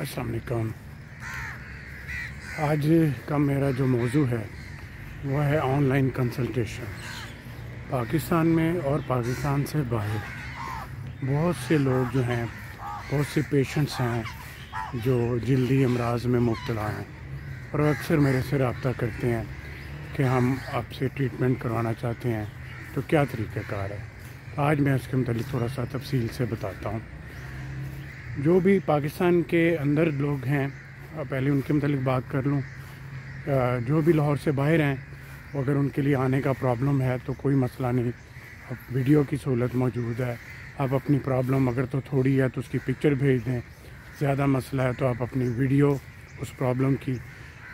अस्सलाम वालेकुम। आज का मेरा जो मौजू है वो है ऑनलाइन कंसल्टेशन। पाकिस्तान में और पाकिस्तान से बाहर बहुत से लोग जो हैं, बहुत से पेशेंट्स हैं जो जल्दी अमराज में मुब्तला हैं और अक्सर मेरे से रब्ता करते हैं कि हम आपसे ट्रीटमेंट करवाना चाहते हैं, तो क्या तरीक़ाकार है। आज मैं इसके मतलब थोड़ा सा तफसील से बताता हूँ। जो भी पाकिस्तान के अंदर लोग हैं, पहले उनके मतलब बात कर लूँ। जो भी लाहौर से बाहर हैं, अगर उनके लिए आने का प्रॉब्लम है तो कोई मसला नहीं, अब वीडियो की सहूलत मौजूद है। आप अपनी प्रॉब्लम अगर तो थोड़ी है तो उसकी पिक्चर भेज दें, ज़्यादा मसला है तो आप अपनी वीडियो उस प्रॉब्लम की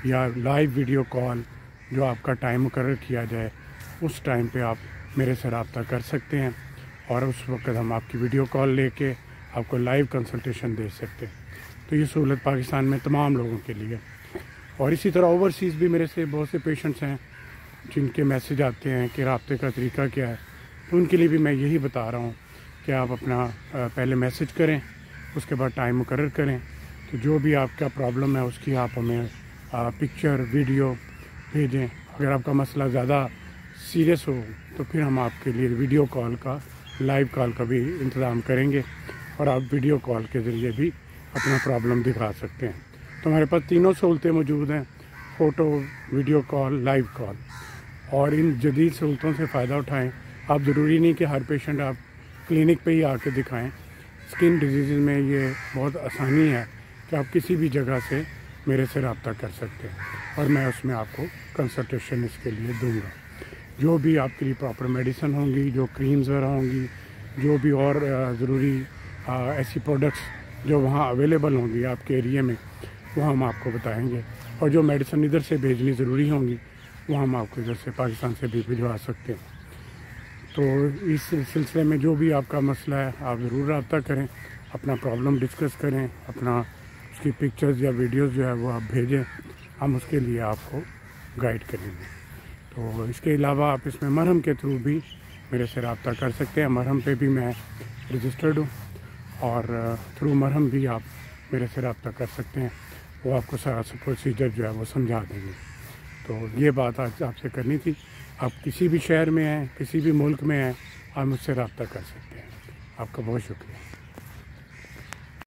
या लाइव वीडियो कॉल जो आपका टाइम मुकर्रर किया जाए उस टाइम पे आप मेरे से रब्ता कर सकते हैं और उस वक्त हम आपकी वीडियो कॉल लेके आपको लाइव कंसल्टेशन दे सकते हैं। तो ये सहूलत पाकिस्तान में तमाम लोगों के लिए। और इसी तरह ओवरसीज़ भी मेरे से बहुत से पेशेंट्स हैं जिनके मैसेज आते हैं कि रब्ते का तरीका क्या है, तो उनके लिए भी मैं यही बता रहा हूँ कि आप अपना पहले मैसेज करें, उसके बाद टाइम मुकर्रर करें। तो जो भी आपका प्रॉब्लम है उसकी आप हमें पिक्चर वीडियो भेजें। अगर आपका मसला ज़्यादा सीरियस हो तो फिर हम आपके लिए वीडियो कॉल का, लाइव कॉल का भी इंतज़ाम करेंगे और आप वीडियो कॉल के ज़रिए भी अपना प्रॉब्लम दिखा सकते हैं। तो हमारे पास तीनों सहूलतें मौजूद हैं, photo, video call, live call. और इन जदीद सहूलतों से फ़ायदा उठाएं। आप ज़रूरी नहीं कि हर पेशेंट आप क्लिनिक पे ही आके दिखाएं। स्किन डिजीज़ में ये बहुत आसानी है कि आप किसी भी जगह से मेरे से रब्ता कर सकते हैं और मैं उसमें आपको कंसल्टेशन इसके लिए दूँगा। जो भी आपके लिए प्रॉपर मेडिसिन होंगी, जो क्रीम्स वगैरह होंगी, जो भी और ज़रूरी ऐसी प्रोडक्ट्स जो वहाँ अवेलेबल होंगी आपके एरिया में, वो हम आपको बताएंगे। और जो मेडिसिन इधर से भेजनी ज़रूरी होंगी वो हम आपको इधर से पाकिस्तान से भी भिजवा सकते हैं। तो इस सिलसिले में जो भी आपका मसला है आप ज़रूर रब्ता करें, अपना प्रॉब्लम डिस्कस करें, अपना उसकी पिक्चर्स या वीडियोज़ जो है वो आप भेजें, हम उसके लिए आपको गाइड करेंगे। तो इसके अलावा आप इसमें मरहम के थ्रू भी मेरे से रब्ता कर सकते हैं। मरहम पे भी मैं रजिस्टर्ड हूँ और थ्रू मरहम भी आप मेरे से रब्ता कर सकते हैं। वो आपको सारा प्रोसीजर जो है वो समझा देंगे। तो ये बात आज आपसे करनी थी। आप किसी भी शहर में हैं, किसी भी मुल्क में हैं, आप मुझसे रब्ता कर सकते हैं। आपका बहुत शुक्रिया।